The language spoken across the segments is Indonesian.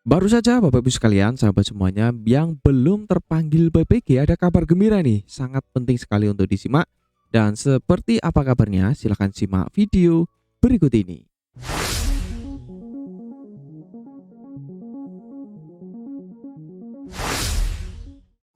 Baru saja Bapak Ibu sekalian, sahabat semuanya yang belum terpanggil PPG ada kabar gembira nih, sangat penting sekali untuk disimak. Dan seperti apa kabarnya? Silahkan simak video berikut ini.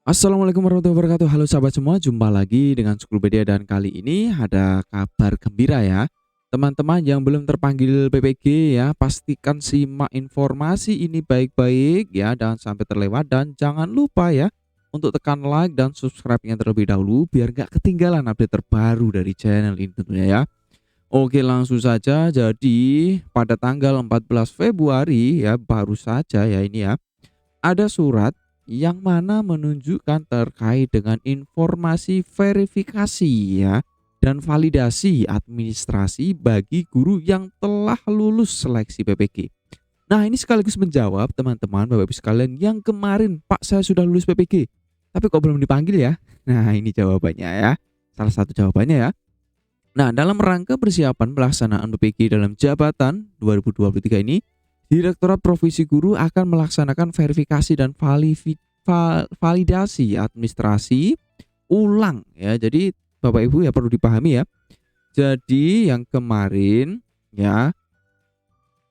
Assalamualaikum warahmatullahi wabarakatuh. Halo sahabat semua, jumpa lagi dengan Skulupedia dan kali ini ada kabar gembira ya. Teman-teman yang belum terpanggil PPG ya, pastikan simak informasi ini baik-baik ya, dan sampai terlewat dan jangan lupa ya untuk tekan like dan subscribe-nya terlebih dahulu biar gak ketinggalan update terbaru dari channel ini tentunya ya. Oke, langsung saja. Jadi pada tanggal 14 Februari ya, baru saja ya ini ya, ada surat yang mana menunjukkan terkait dengan informasi verifikasi ya dan validasi administrasi bagi guru yang telah lulus seleksi PPG. Nah, ini sekaligus menjawab teman-teman Bapak Ibu sekalian yang kemarin, "Pak, saya sudah lulus PPG, tapi kok belum dipanggil ya?" Nah, ini jawabannya ya. Salah satu jawabannya ya. Nah, dalam rangka persiapan pelaksanaan PPG dalam jabatan 2023 ini, Direktorat Provisi Guru akan melaksanakan verifikasi dan validasi administrasi ulang ya. Jadi Bapak Ibu ya perlu dipahami ya. Jadi yang kemarin ya,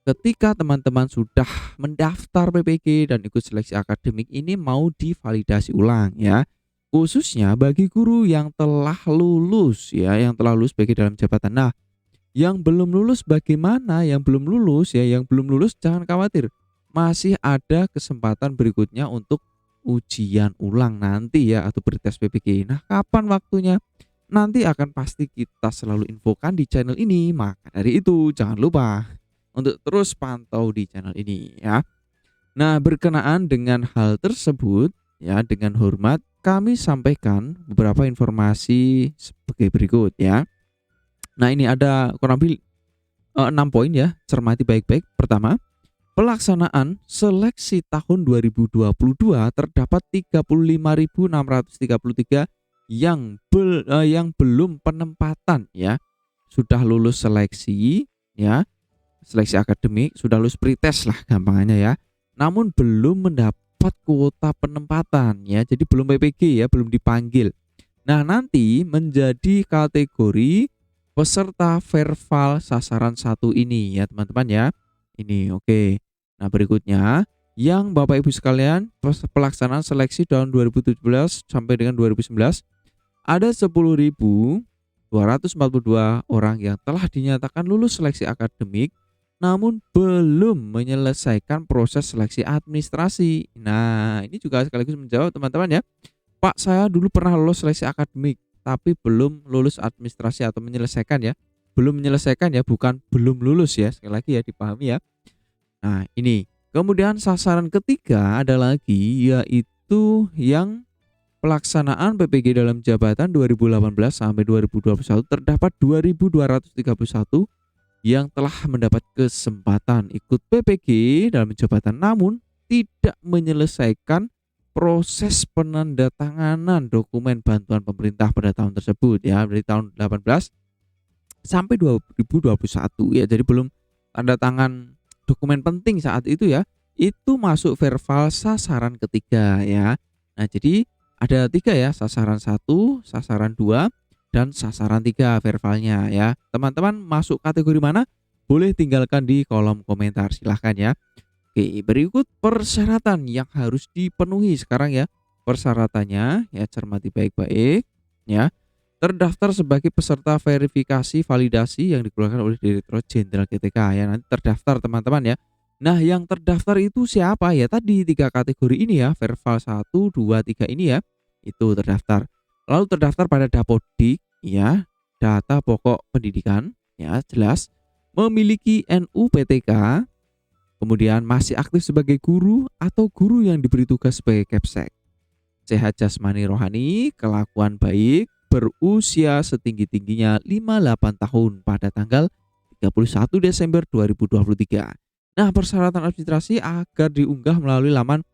ketika teman-teman sudah mendaftar PPG dan ikut seleksi akademik ini mau divalidasi ulang ya. Khususnya bagi guru yang telah lulus ya, yang telah lulus PPG dalam jabatan. Nah, yang belum lulus bagaimana? Yang belum lulus ya, yang belum lulus jangan khawatir. Masih ada kesempatan berikutnya untuk ujian ulang nanti ya atau pretest PPG. Nah, kapan waktunya? Nanti akan pasti kita selalu infokan di channel ini. Maka dari itu jangan lupa untuk terus pantau di channel ini ya. Nah, berkenaan dengan hal tersebut ya, dengan hormat kami sampaikan beberapa informasi sebagai berikut ya. Nah, ini ada kurang lebih 6 poin ya, cermati baik-baik. Pertama, pelaksanaan seleksi tahun 2022 terdapat 35.633 yang belum penempatan ya. Sudah lulus seleksi ya, seleksi akademik, sudah lulus pretest lah gampangannya ya. Namun belum mendapat kuota penempatan ya. Jadi belum PPG ya, belum dipanggil. Nah, nanti menjadi kategori peserta verval sasaran 1 ini ya teman-teman ya. Ini oke. Nah, berikutnya yang Bapak Ibu sekalian, pelaksanaan seleksi tahun 2017 sampai dengan 2019 ada 10.242 orang yang telah dinyatakan lulus seleksi akademik namun belum menyelesaikan proses seleksi administrasi. Nah, ini juga sekaligus menjawab teman-teman ya. "Pak, saya dulu pernah lulus seleksi akademik tapi belum lulus administrasi atau menyelesaikan ya." Belum menyelesaikan ya, bukan belum lulus ya. Sekali lagi ya dipahami ya. Nah, ini. Kemudian sasaran ketiga ada lagi yaitu yang pelaksanaan PPG dalam jabatan 2018 sampai 2021 terdapat 2.231 yang telah mendapat kesempatan ikut PPG dalam jabatan namun tidak menyelesaikan proses penandatanganan dokumen bantuan pemerintah pada tahun tersebut ya, dari tahun 18 sampai 2021 ya. Jadi belum tanda tangan dokumen penting saat itu ya. Itu masuk verval sasaran ketiga ya. Nah, jadi ada 3 ya, sasaran 1, sasaran 2, dan sasaran 3 vervalnya ya. Teman-teman masuk kategori mana? Boleh tinggalkan di kolom komentar silahkan ya. Oke, berikut persyaratan yang harus dipenuhi sekarang ya. Persyaratannya ya, cermati baik-baik ya. Terdaftar sebagai peserta verifikasi validasi yang dikeluarkan oleh Direktorat Jenderal GTK ya. Nanti terdaftar teman-teman ya. Nah, yang terdaftar itu siapa ya? Tadi 3 kategori ini ya, verval 1, 2, 3 ini ya. Itu terdaftar. Lalu terdaftar pada Dapodik ya, data pokok pendidikan ya, jelas. Memiliki NUPTK, kemudian masih aktif sebagai guru atau guru yang diberi tugas sebagai Kepsek. Sehat jasmani rohani, kelakuan baik, berusia setinggi-tingginya 58 tahun pada tanggal 31 Desember 2023. Nah, persyaratan administrasi agar diunggah melalui laman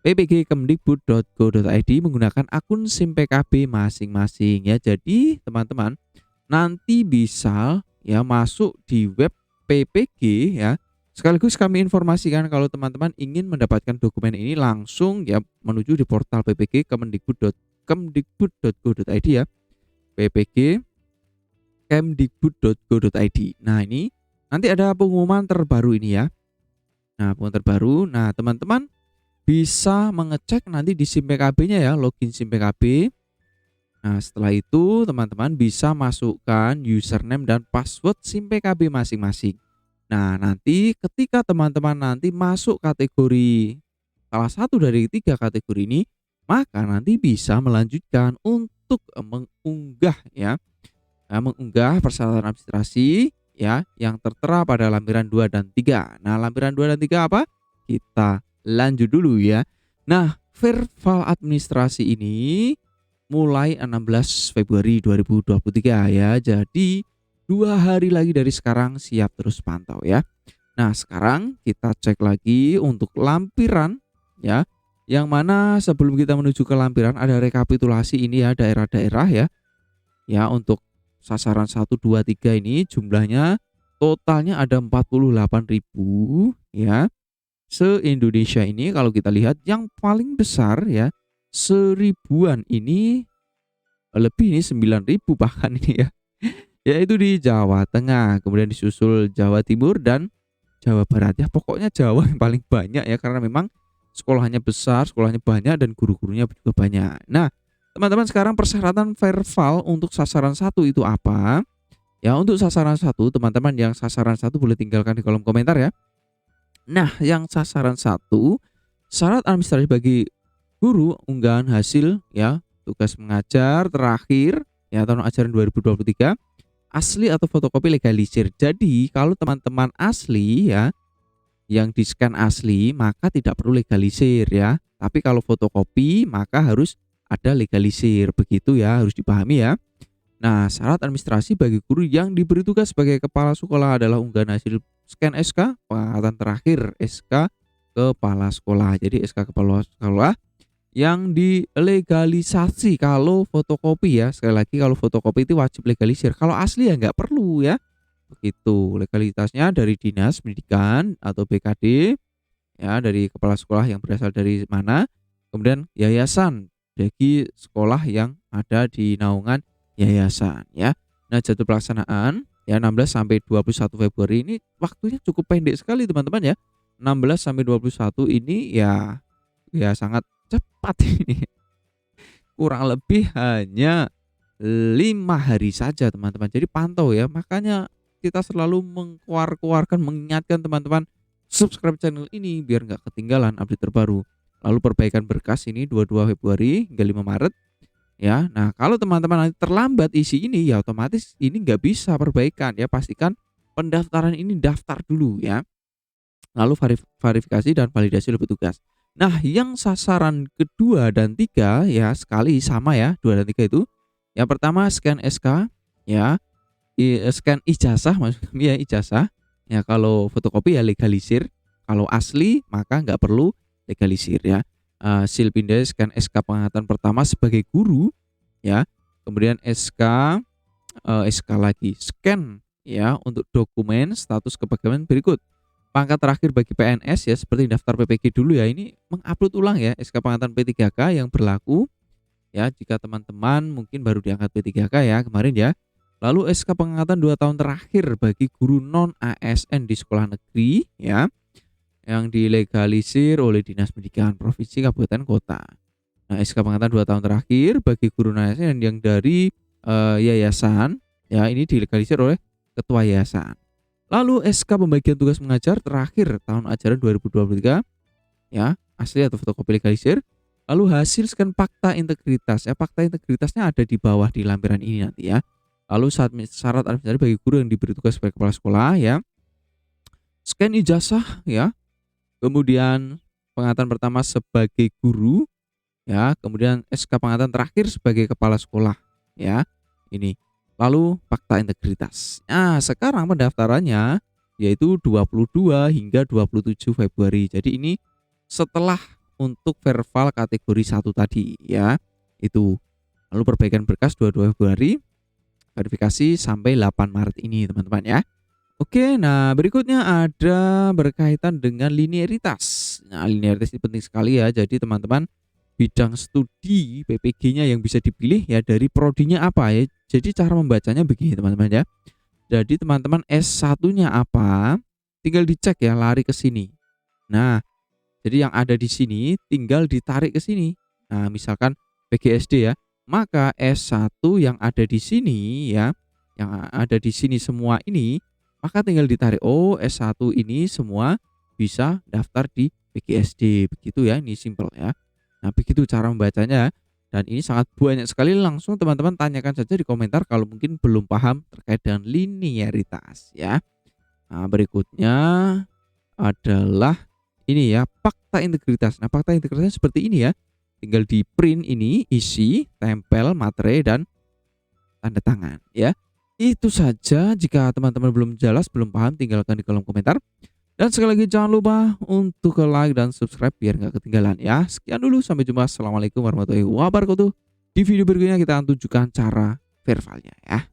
ppgkemdikbud.go.id menggunakan akun SIM PKB masing-masing ya. Jadi, teman-teman nanti bisa ya masuk di web PPG ya Sekaligus kami informasikan kalau teman-teman ingin mendapatkan dokumen ini langsung ya menuju di portal PPG kemdikbud.go.id ya. PPG kemdikbud.go.id. Nah, ini nanti ada pengumuman terbaru ini ya. Nah, pengumuman terbaru. Nah, teman-teman bisa mengecek nanti di SIM PKB-nya ya, login SIM PKB. Nah, setelah itu teman-teman bisa masukkan username dan password SIM PKB masing-masing. Nah, nanti ketika teman-teman nanti masuk kategori salah satu dari 3 kategori ini, maka nanti bisa melanjutkan untuk mengunggah ya, mengunggah persyaratan administrasi ya yang tertera pada lampiran 2 dan 3. Nah, lampiran 2 dan 3 apa? Kita lanjut dulu ya. Nah, verval administrasi ini mulai 16 Februari 2023 ya. Jadi 2 hari lagi dari sekarang, siap terus pantau ya. Nah, sekarang kita cek lagi untuk lampiran ya. Yang mana sebelum kita menuju ke lampiran ada rekapitulasi ini ya daerah-daerah ya. Ya, untuk sasaran 1 2 3 ini jumlahnya totalnya ada 48.000 ya. Se-Indonesia ini kalau kita lihat yang paling besar ya, seribuan ini lebih, ini 9.000 bahkan ini ya. Yaitu di Jawa Tengah, kemudian disusul Jawa Timur dan Jawa Barat ya. Pokoknya Jawa yang paling banyak ya, karena memang sekolahnya besar, sekolahnya banyak dan guru-gurunya juga banyak. Nah, teman-teman sekarang persyaratan verval untuk sasaran 1 itu apa? Ya, untuk sasaran 1 teman-teman yang sasaran 1 boleh tinggalkan di kolom komentar ya. Nah, yang sasaran 1 syarat administrasi bagi guru unggahan hasil ya tugas mengajar terakhir ya tahun ajaran 2023 asli atau fotokopi legalisir. Jadi kalau teman-teman asli ya yang di-scan asli maka tidak perlu legalisir ya. Tapi kalau fotokopi maka harus ada legalisir. Begitu ya, harus dipahami ya. Nah, syarat administrasi bagi guru yang diberi tugas sebagai kepala sekolah adalah unggahan hasil scan SK pengangkatan terakhir SK kepala sekolah. Jadi SK kepala sekolah yang dilegalisasi. Kalau fotokopi ya, sekali lagi kalau fotokopi itu wajib legalisir. Kalau asli ya nggak perlu ya. Begitu. Legalitasnya dari Dinas Pendidikan atau BKD ya, dari kepala sekolah yang berasal dari mana. Kemudian yayasan bagi sekolah yang ada di naungan yayasan ya. Nah, jadwal pelaksanaan ya 16 sampai 21 Februari ini waktunya cukup pendek sekali teman-teman ya. 16 sampai 21 ini ya sangat cepat ini. Kurang lebih hanya 5 hari saja teman-teman. Jadi pantau ya. Makanya kita selalu mengingatkan teman-teman subscribe channel ini biar nggak ketinggalan update terbaru. Lalu perbaikan berkas ini 22 Februari hingga 5 Maret. Ya, nah kalau teman-teman nanti terlambat isi ini ya otomatis ini nggak bisa perbaikan ya. Pastikan pendaftaran ini daftar dulu ya. Lalu verifikasi dan validasi oleh petugas. Nah, yang sasaran kedua dan 3 ya sekali sama ya, 2 dan 3 itu. Yang pertama scan SK ya, scan ijazah maksud kami ya ijazah. Ya kalau fotokopi ya legalisir, kalau asli maka nggak perlu legalisir ya. Sil pindai scan SK pengangkatan pertama sebagai guru ya. Kemudian SK lagi scan ya untuk dokumen status kepegawaian berikut. Pangkat terakhir bagi PNS ya seperti daftar PPG dulu ya, ini mengupload ulang ya SK pengangkatan P3K yang berlaku ya jika teman-teman mungkin baru diangkat P3K ya kemarin ya. Lalu SK pengangkatan 2 tahun terakhir bagi guru non ASN di sekolah negeri ya yang dilegalisir oleh Dinas Pendidikan Provinsi Kabupaten Kota. Nah, SK pengangkatan 2 tahun terakhir bagi guru non ASN yang dari yayasan ya ini dilegalisir oleh ketua yayasan. Lalu SK pembagian tugas mengajar terakhir tahun ajaran 2023 ya, asli atau fotokopi legalisir. Lalu hasil scan fakta integritas ya, fakta integritasnya ada di bawah di lampiran ini nanti ya. Lalu syarat administrasi bagi guru yang diberi tugas sebagai kepala sekolah ya. Scan ijazah ya. Kemudian pengangkatan pertama sebagai guru ya, kemudian SK pengangkatan terakhir sebagai kepala sekolah ya. Ini. Lalu fakta integritas. Nah, sekarang pendaftarannya yaitu 22 hingga 27 Februari. Jadi ini setelah untuk verval kategori 1 tadi ya. Itu. Lalu perbaikan berkas 22 Februari, verifikasi sampai 8 Maret ini teman-teman ya. Oke, nah berikutnya ada berkaitan dengan linearitas. Nah, linearitas ini penting sekali ya. Jadi teman-teman, bidang studi PPG-nya yang bisa dipilih ya dari prodinya apa ya. Jadi cara membacanya begini teman-teman ya. Jadi teman-teman S1-nya apa, tinggal dicek ya lari ke sini. Nah, jadi yang ada di sini tinggal ditarik ke sini. Nah, misalkan PGSD ya, maka S1 yang ada di sini ya, yang ada di sini semua ini, maka tinggal ditarik. Oh, S1 ini semua bisa daftar di PGSD. Begitu ya, ini simpel ya. Nah, begitu cara membacanya. Dan ini sangat banyak sekali, langsung teman-teman tanyakan saja di komentar kalau mungkin belum paham terkait dengan linearitas ya. Nah, berikutnya adalah ini ya, fakta integritas. Nah, fakta integritasnya seperti ini ya. Tinggal di print ini, isi, tempel, materai, dan tanda tangan ya. Itu saja, jika teman-teman belum jelas, belum paham, tinggalkan di kolom komentar. Dan sekali lagi jangan lupa untuk like dan subscribe biar nggak ketinggalan ya. Sekian dulu, sampai jumpa. Assalamualaikum warahmatullahi wabarakatuh. Di video berikutnya kita akan tunjukkan cara verbalnya ya.